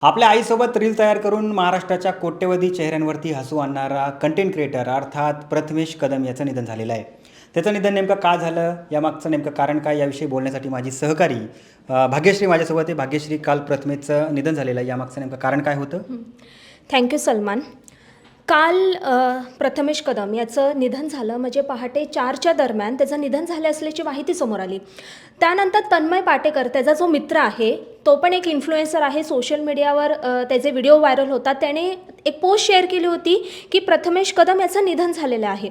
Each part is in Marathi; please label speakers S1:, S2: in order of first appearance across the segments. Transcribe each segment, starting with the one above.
S1: आपल्या आईसोबत रील तयार करून महाराष्ट्राच्या कोट्यवधी चेहऱ्यांवरती हसू आणणारा कंटेंट क्रिएटर अर्थात प्रथमेश कदम याचं निधन झालेलं आहे. त्याचं निधन नेमकं का झालं, यामागचं नेमकं कारण काय, याविषयी बोलण्यासाठी माझी सहकारी भाग्यश्री माझ्यासोबत आहे. भाग्यश्री, काल प्रथमेशचं निधन झालेलं आहे, यामागचं नेमकं कारण काय होतं?
S2: थँक्यू सलमान. काल प्रथमेश कदम याचं निधन झालं, म्हणजे पहाटे 4च्या दरम्यान त्याचं निधन झालं असल्याची माहिती समोर आली. त्यानंतर तन्मय पाटेकर, त्याचा जो मित्र आहे, तो पण एक इन्फ्लुएन्सर आहे, सोशल मीडियावर त्याचे व्हिडिओ व्हायरल होतात. त्याने एक पोस्ट शेअर केली होती की प्रथमेश कदम याचं निधन झालेलं आहे.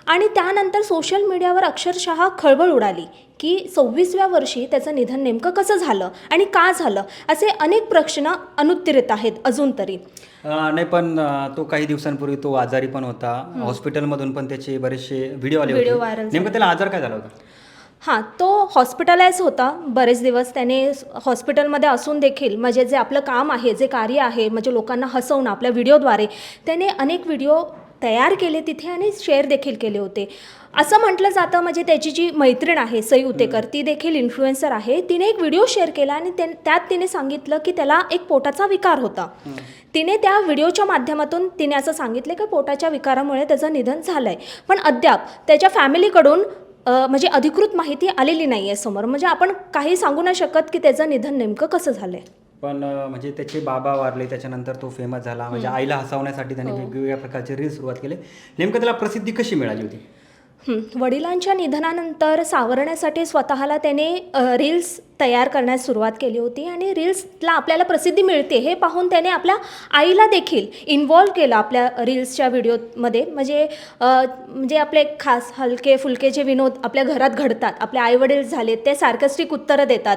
S2: आणि त्यानंतर सोशल मीडियावर अक्षरशः खळबळ उडाली की 26व्या वर्षी त्याचं निधन नेमकं कसं झालं आणि का झालं, असे अनेक प्रश्न अनुत्तरित आहेत अजून तरी.
S1: नाही, पण तो काही दिवसांपूर्वी तो आजारी पण होता. हॉस्पिटलमधून पण त्याचे बरेचसे व्हिडिओ आले होते.
S2: व्हायरल
S1: नेमकं त्याला आजार काय झाला होता?
S2: हां, तो हॉस्पिटलाइज होता बरेच दिवस. त्याने हॉस्पिटलमध्ये असून देखील म्हणजे जे आपलं काम आहे, जे कार्य आहे, म्हणजे लोकांना हसवणं आपल्या व्हिडिओद्वारे, त्याने अनेक व्हिडिओ तयार केले तिथे आणि शेअर देखील केले होते. असं म्हटलं जातं, म्हणजे त्याची जी मैत्रीण आहे सई उतेकर, ती देखील इन्फ्लुएन्सर आहे. तिने एक व्हिडिओ शेअर केला आणि त्यात तिने सांगितलं की त्याला एक पोटाचा विकार होता. तिने त्या व्हिडिओच्या माध्यमातून तिने असं सांगितलं की पोटाच्या विकारामुळे त्याचं निधन झालं आहे. पण अद्याप त्याच्या फॅमिलीकडून म्हणजे अधिकृत माहिती आलेली नाही आहे समोर. म्हणजे आपण काही सांगू नाही शकत की त्याचं निधन नेमकं कसं झालं आहे.
S1: पण म्हणजे त्याचे बाबा वारले, त्याच्यानंतर तो फेमस झाला. म्हणजे आईला हसवण्यासाठी त्याने वेगवेगळ्या प्रकारचे रील्स सुरुवात केले. नेमकं त्याला प्रसिद्धी कशी मिळाली होती?
S2: वडिलांच्या निधनानंतर सावरण्यासाठी स्वतःला त्याने रील्स तयार करण्यास सुरुवात केली होती आणि रील्सला आपल्याला प्रसिद्धी मिळते हे पाहून त्याने आपल्या आईला देखील इन्व्हॉल्व केलं आपल्या रील्सच्या व्हिडिओमध्ये. म्हणजे आपले खास हलके फुलके जे विनोद आपल्या घरात घडतात, आपले आईवडील झाले ते सार्कस्टिक उत्तरं देतात,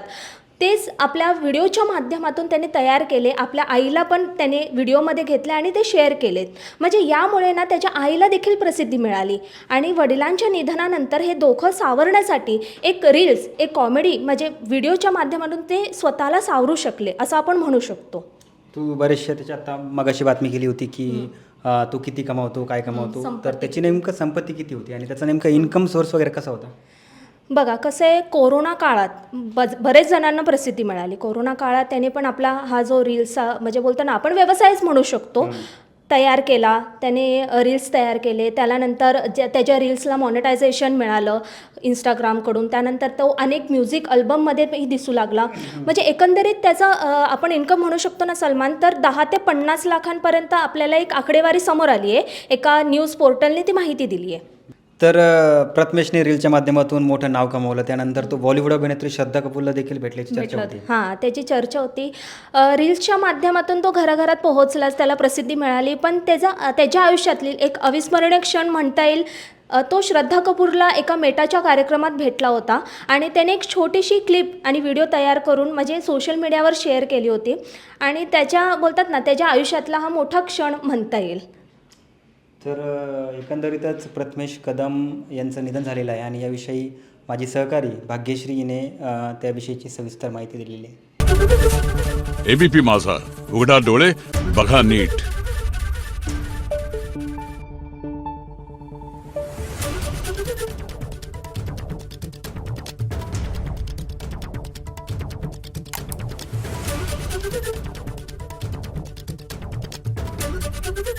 S2: तेच आपल्या व्हिडिओच्या माध्यमातून त्याने तयार केले. आपल्या आईला पण त्याने व्हिडिओमध्ये घेतले आणि ते शेअर केलेत. म्हणजे यामुळे ना त्याच्या आईला देखील प्रसिद्धी मिळाली आणि वडिलांच्या निधनानंतर हे दोघं सावरण्यासाठी एक रील्स, एक कॉमेडी म्हणजे व्हिडिओच्या माध्यमातून ते स्वतःला सावरू शकले, असं आपण म्हणू शकतो.
S1: तू बरेचशा त्याच्या आता मगाशी बातमी केली होती की तो किती कमावतो, काय कमावतो, तर त्याची नेमकं संपत्ती किती होती आणि त्याचा नेमका इन्कम सोर्स वगैरे कसा होता?
S2: बघा कसं आहे, कोरोना काळात बरेच जणांना प्रसिद्धी मिळाली. कोरोना काळात त्याने पण आपला हा जो रील्सचा म्हणजे बोलताना आपण व्यवसायच म्हणू शकतो, तयार केला. त्याने रील्स तयार केले. त्यानंतर त्याच्या रील्सला मॉनिटायझेशन मिळालं इंस्टाग्रामकडून. त्यानंतर तो अनेक म्युझिक अल्बममध्येही दिसू लागला. म्हणजे एकंदरीत त्याचा आपण इन्कम म्हणू शकतो ना सलमान, तर 10 ते 50 लाखांपर्यंत आपल्याला एक आकडेवारी समोर आली आहे. एका न्यूज पोर्टलने ती माहिती दिली आहे.
S1: तर प्रथमेशने रीलच्या माध्यमातून मोठं नाव कमावलं. त्यानंतर तो बॉलिवूड अभिनेत्री श्रद्धा कपूरला देखील भेटल्याची चर्चा होती.
S2: हां, त्याची चर्चा होती. रील्सच्या माध्यमातून तो घराघरात पोहोचलाच, त्याला प्रसिद्धी मिळाली. पण त्याच्या आयुष्यातली एक अविस्मरणीय क्षण म्हणता येईल, तो श्रद्धा कपूरला एका मेटाच्या कार्यक्रमात भेटला होता आणि त्याने एक छोटीशी क्लिप आणि व्हिडिओ तयार करून म्हणजे सोशल मीडियावर शेअर केली होती आणि बोलतात ना, त्याच्या आयुष्यातला हा मोठा क्षण म्हणता येईल.
S1: तर एकंदरीतच प्रथमेश कदम यांचं निधन झालेलं आहे आणि याविषयी माझी सहकारी भाग्यश्री हिने त्याविषयीची सविस्तर माहिती दिलेली आहे.
S3: एबीपी माझा, उघडा डोळे बघा नीट.